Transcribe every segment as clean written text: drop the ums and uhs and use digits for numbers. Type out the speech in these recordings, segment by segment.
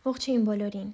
Ողջույն բոլորին։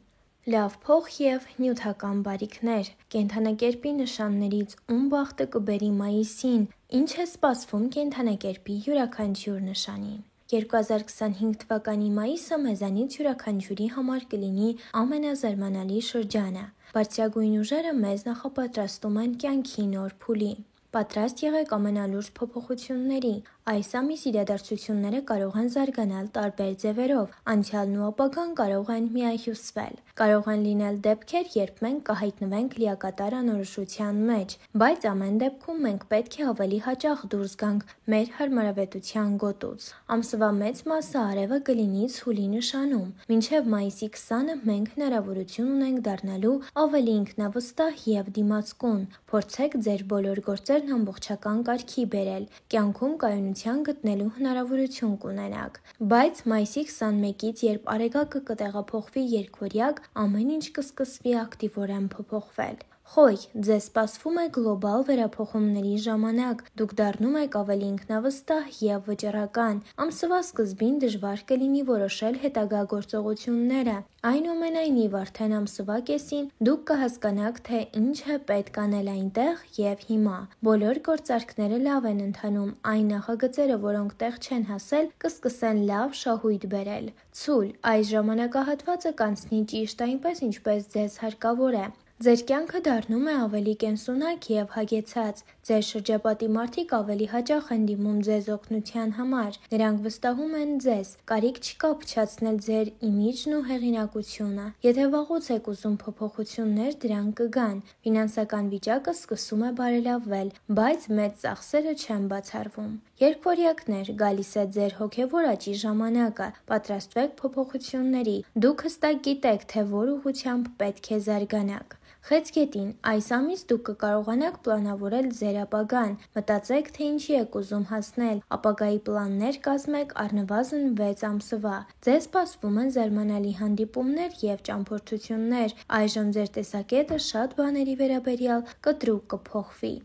Լավ փող և նյութական բարիքներ։ Կենդանակերպի նշաններից ում բախտը կբերի մայիսին։ Ինչ է սպասվում կենդանակերպի յուրաքանչյուր նշանին։ 2025 թվականի մայիսը մեզանից յուրաքանչյուրի համար կլինի ամենազարմանալի շրջանը։ Բարձրագույն ուժերը մեզ նախապատրաստում են կյանքի նոր փուլի։ Պատրաստ եղեք ամենալուրջ փոփոխությունների։ Այս ամիս իրադարձությունները կարող են զարգանալ տարբեր ձևերով, անցյալն ու ապագան կարող են միահյուսվել։ Կարող են լինել դեպքեր, երբ մենք կհայտնվենք լիակատար անորոշության մեջ, բայց ամեն դեպքում մենք պետք է ավելի հաճախ դուրս գանք մեր հարմարավետության գոտուց։ Ամսվա մեծ մասը արևը կլինի ցուլի նշանում։ Մինչև մայիսի 20-ը մենք հնարավորություն ունենք դառնալու ավելի ինքնավստահ և դիմացկուն։ Փորձեք ձեր բոլոր գործերն ամբողջական կարգի բերել, կյանքում կայունության գտնելու հնարավորություն կունենաք։ Բայց մայիսի 21-ից, երբ Արեգակը կտեղափոխվի երկվորյակ, ամեն ինչ կսկսվի ակտիվորեն փոփոխվել։ Խոյ, ձեզ սպասվում է գլոբալ վերափոխումների ժամանակ, դուք դառնում եք ավելի ինքնավստահ և վճռական։ Ամսվա սկզբին դժվար կլինի որոշել հետագա գործողությունները։ Այնուամենայնիվ, արդեն ամսվա կեսին դուք կհասկանաք, թե ինչ է պետք անել այնտեղ և հիմա։ Բոլոր գործարքները լավ են ընթանում, այն նախագծերը, որոնք տեղ չեն հասել, կսկսեն լավ շահույթ բերել։ Ցուլ, այս ժամանակահատվածը կանցնի ճիշտ այնպես, ինչպես ձեզ հարկավոր է։ Ձեր կյանքը դառնում է ավելի կենսունակ և հագեցած։ Ձեր շրջապատի մարդիկ ավելի հաճախ են դիմում ձեզ օգնության համար։ Նրանք վստահում են ձեզ։ Կարիք չկա փչացնել ձեր իմիջն ու հեղինակությունը։ Եթե վաղուց եք ուզում փոփոխություններ, դրանք կգան։ Ֆինանսական վիճակը սկսում է բարելավվել, բայց մեծ ծախսերը չեն բացառվում։ Երկվորյակներ, գալիս է ձեր հոգևոր աճի ժամանակը։ Պատրաստվեք փոփոխությունների։ Դուք հստակ գիտեք, թե որ ուղղությամբ պետք է զարգանաք։ Խեցգետին, այս ամիս դուք կկարողանաք պլանավորել ձեր ապագան։ Մտածեք, թե ինչի եք ուզում հասնել, ապագայի պլաններ կազմեք առնվազն 6 ամսվա։ Ձեզ սպասվում են զարմանալի հանդիպումներ և ճամփորդություններ։ Այժմ ձեր տեսակետը շատ բաների վերաբերյալ կտրուկ կփոխվի։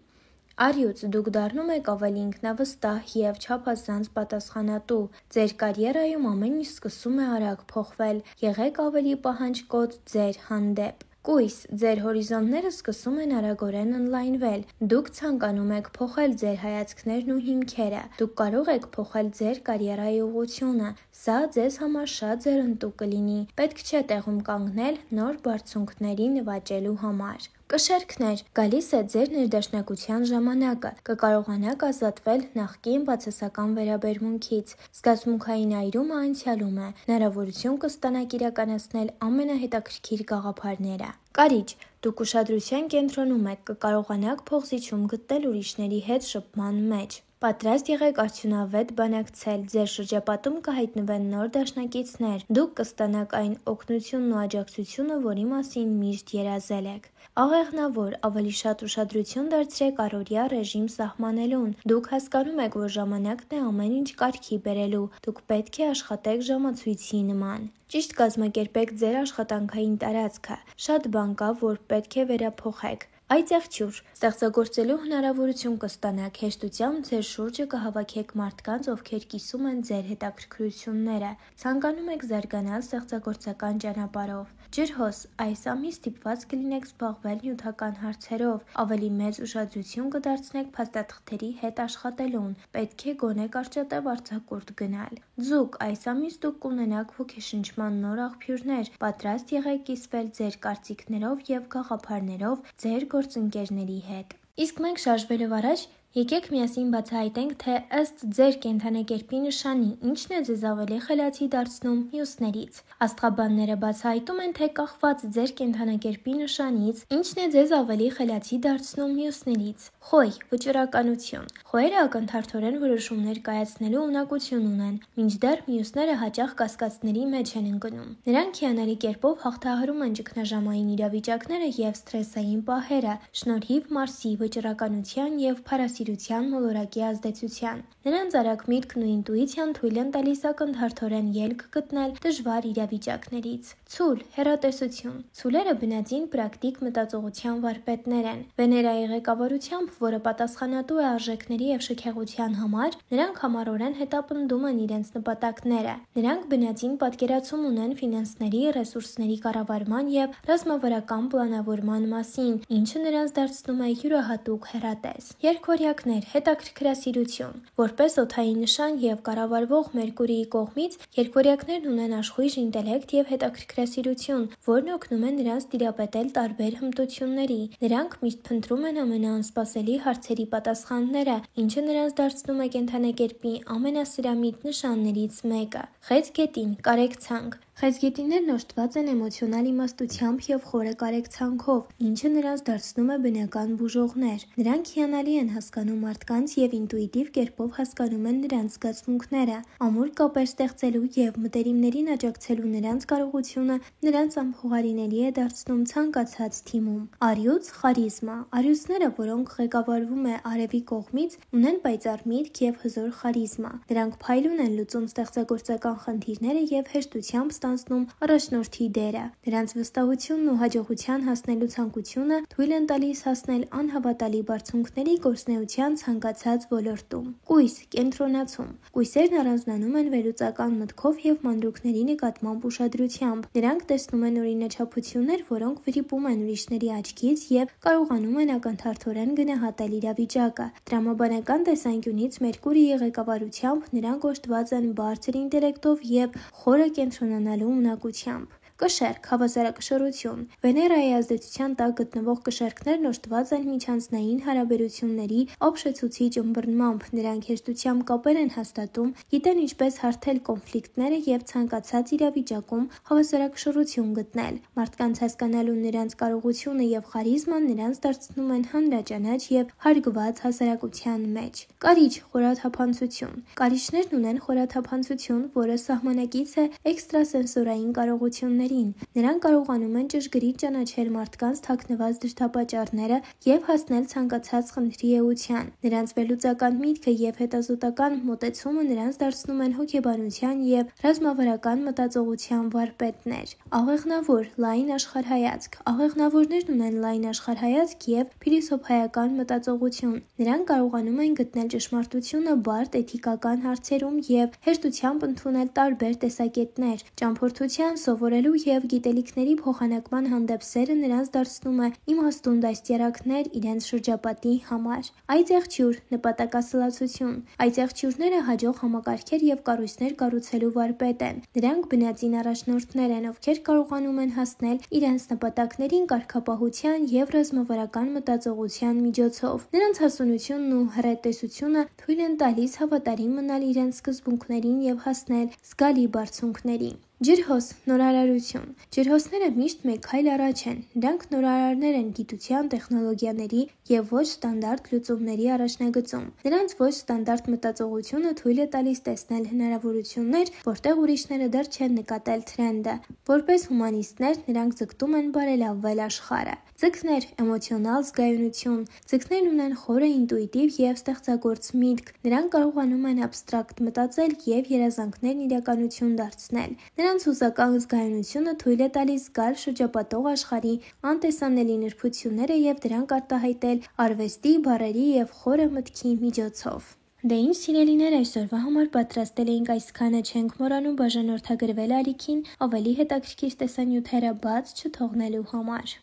Արյուծ, դուք դառնում եք ավելի ինքնավստահ և չափազանց պատասխանատու։ Ձեր կարիերայում ամեն ինչ սկսում է արագ փոխվել։ Եղեք ավելի պահանջկոտ ձեր հանդեպ։ Կույս, ձեր հորիզոնները սկսում են արագորեն ընդլայնվել։ Դուք ցանկանում եք փոխել ձեր հայացքներն ու հիմքերը։ Դուք կարող եք փոխել ձեր կարիերայի ուղղությունը։ Սա ձեզ համար շատ ձեռնտու կլինի։ Պետք չէ տեղում կանգնել նոր բարձունքների նվաճելու համար։ Կշերքներ, գալիս է ձեր ներդաշնակության ժամանակը։ Կկարողանաք ազատվել նախկին բացասական վերաբերմունքից։ Զգացմունքային այրումը անցյալում է։ Հնարավորություն կստանաք իրականացնել ամենահետաքրքիր գաղափարները։ Կարիճ, դուք ուշադրության կենտրոնում եք, կկարողանաք փոխզիջում գտնել ուրիշների հետ շփման մեջ։ Պատրաստ եղեք արդյունավետ բանակցել, ձեր շրջապատում կհայտնվեն նոր դաշնակիցներ, դուք կստանաք այն օգնությունն ու աջակցությունը, որի մասին միշտ երազել եք։ Աղեղնավոր, ավելի շատ ուշադրություն դարձրեք առօրյա ռեժիմ սահմանելուն։ Դուք հասկանում եք, որ ժամանակն է ամեն ինչ կարգի բերելու, դուք պետք է աշխատեք ժամացույցի նման։ Ճիշտ կազմակերպեք ձեր աշխատանքային տարածքը։ Շատ բան կա, որ պետք է վերափոխեք։ Այծեղջյուր, ստեղծագործելու հնարավորություն կստանաք, հեշտությամբ ձեր շուրջը կհավաքեք մարդկանց, ովքեր կիսում են ձեր հետաքրքրությունները։ Ցանկանում եք զարգանալ ստեղծագործական ճանապարհով։ Ջրհոս, այս ամիս ստիպված կլինեք զբաղվել նյութական հարցերով, ավելի մեծ ուշադրություն կդարձնեք փաստաթղթերի հետ աշխատելուն, պետք է գոնե կարճատև արձակուրդ գնալ։ Ձուկ, այս ամիս դուք կունենաք ոգեշնչման նոր աղբյուրներ, պատրաստ եղեք կիսվել ձեր կարծիքներով և գաղափարներով ձեր գործընկերների հետ։ Իսկ մենք շարժվելով առաջ, եկեք միասին բացահայտենք, թե ըստ ձեր կենդանակերպի նշանի, ինչն է ձեզ ավելի խելացի դարձնում մյուսներից։ Աստղաբանները բացահայտում են, թե կախված ձեր կենդանակերպի նշանից, ինչն է ձեզ ավելի խելացի դարձնում մյուսներից։ Խոյ, վճռականություն։ Խոյերը ակնթարթորեն որոշումներ կայացնելու ունակություն ունեն, մինչդեռ մյուսները հաճախ կասկածների մեջ են ընկնում։ Նրանք հիանալի կերպով հաղթահարում են ճգնաժամային իրավիճակները և սթրեսային պահերը, շնորհիվ Մարսի վճռականության և փարասիրության քրեասիրության մոլորակի ազդեցության։ Նրանց արագ միտքն ու ինտուիցիան թույլ են տալիս ակնթարթորեն ելք գտնել դժվար իրավիճակներից։ Ցուլ, հեռատեսություն։ Ցուլերը բնածին պրակտիկ մտածողության վարպետներ են։ Վեներայի ղեկավարությամբ, որը պատասխանատու է արժեքների և շքեղության համար, նրանք համառորեն հետապնդում են իրենց նպատակները։ Նրանք բնածին պատկերացում ունեն ֆինանսների, ռեսուրսների կառավարման և ռազմավարական պլանավորման մասին, ինչը նրանց դարձնում է յուրահատուկ հեռատես։ Երգորիակներ, հետաքրքրասիրություն։ Որպես օդային նշան և կառավարվող Մերկուրիի կողմից, երգորիակներն ունեն աշխույժ ինտելեկտ և հետաքրքրասիրություն, որն օգնում է նրանց տիրապետել տարբեր հմտությունների։ Նրանք միշտ փնտրում են ամենաանսպասելի հարցերի պատասխանները, ինչը նրանց դարձնում է կենդանակերպի ամենասրամիտ նշաններից մեկը։ Խեցգետին, կարեկցանք։ Խեցգետիններն օժտված են էմոցիոնալ իմաստությամբ և խորը կարեկցանքով, ինչը նրանց դարձնում է բնական բուժողներ։ Նրանք հիանալի են հասկանում մարդկանց և ինտուիտիվ կերպով հասկանում են նրանց զգացմունքները։ Ամուր կապեր ստեղծելու և մտերիմներին աջակցելու նրանց կարողությունը նրանց անփոխարինելի է դարձնում ցանկացած թիմում։ Առյուծ, խարիզմա։ Առյուծները, որոնք ղեկավարվում է արևի կողմից, ունեն պայծառ միտք և հզոր խարիզմա։ Նրանք փայլուն են լուծում ստեղծագործական խնդիրները և հեշտությամբ ստանձնում առաջնորդի դերը։ Նրանց վստահությունն ու հաջողության հասնելու ցանկությունը թույլ են տալիս հասնել անհավատալի բարձունքների գործունեության ցանկացած ոլորտում։ Կույս, կենտրոնացում։ Կույսերն առանձնանում են վերլուծական մտքով և մանրուքների նկատմամբ ուշադրությամբ։ Նրանք տեսնում են օրինաչափություններ, որոնք վրիպում են ուրիշների աչքից և կարողանում են ակնթարթորեն գնահատել իրավիճակը։ Տրամաբանական տեսանկյունից Մերկուրիի ղեկավարությամբ նրանք օժտված են բարձր ինտելեկտով և խորը կենտրոնանալու ունակությամբ։ Կշեռք, հավասարակշռություն։ Վեներայի ազդեցության տակ գտնվող կշեռքներն օժտված են միջանձնային հարաբերությունների ապշեցուցիչ ըմբռնմամբ։ Նրանք հեշտությամբ կապեր են հաստատում, գիտեն ինչպես հարթել կոնֆլիկտները և ցանկացած իրավիճակում հավասարակշռություն գտնել։ Մարդկանց հասկանալու նրանց կարողությունը և խարիզման նրանց դարձնում են հանրաճանաչ և հարգված հասարակության մեջ։ Կարիճ, խորաթափանցություն։ Կարիճներն ունեն խորաթափանցություն, որը սահմանակից է էքստրասենսորային կարողություններին։ Նրանք կարողանում են ճշգրիտ ճանաչել մարդկանց թաքնված դրդապատճառները և հասնել ցանկացած խնդրի էության։ Նրանց վերլուծական միտքը և հետազոտական մոտեցումը նրանց դարձնում են հոգեբանության և ռազմավարական մտածողության վարպետներ։ Աղեղնավոր, լայն աշխարհայացք։ Աղեղնավորներն ունեն լայն աշխարհայացք և փիլիսոփայական մտածողություն։ Նրանք կարողանում են գտնել ճշմարտությունը բարդ էթիկական հարցերում և հեշտությամբ ընդունել տարբեր տեսակետներ։ Ճամփորդության, սովորելու և գիտելիքների փոխանակման հանդեպ սերը նրանց դարձնում է իմաստուն դաստիարակներ իրենց շրջապատի համար։ Այծեղջյուր, նպատակասլացություն։ Այծեղջյուրները հաջող համակարգեր և կառույցներ կառուցելու վարպետ են։ Նրանք բնածին առաջնորդներ են, ովքեր կարողանում են հասնել իրենց նպատակներին կարգապահության և ռազմավարական մտածողության միջոցով։ Նրանց հասունությունն ու հեռատեսությունը թույլ են տալիս հավատարիմ մնալ իրենց սկզբունքներին և հասնել զգալի բարձունքների։ Ջրհոս, նորարարություն։ Ջրհոսները միշտ մեկ քայլ առաջ են։ Նրանք նորարարներ են գիտության, տեխնոլոգիաների և ոչ ստանդարտ լուծումների առաջնագծում։ Նրանց ոչ ստանդարտ մտածողությունը թույլ է տալիս տեսնել հնարավորություններ, որտեղ ուրիշները դեռ չեն նկատել թրենդը։ Որպես հումանիստներ, նրանք ձգտում են բարելավել աշխարհը։ Ձկներ, էմոցիոնալ զգայունություն։ Ձկներն ունեն խորը ինտուիտիվ և ստեղծագործ միտք։ Նրանք կարողանում են աբստրակտ մտածել և երազանքներն իրականություն դարձնել։ Նրանց հուզական զգայունությունը թույլ է տալիս զգալ շրջապատող աշխարհի անտեսանելի նրբությունները և դրանք արտահայտել արվեստի, բառերի և խորը մտքի միջոցով։ Դե ինչ սիրելիներ, այսօրվա համար պատրաստել էինք այսքանը, չենք մոռանում բաժանորդագրվել ալիքին ավելի հետաքրքիր տեսանյութերը բաց չթողնելու համար։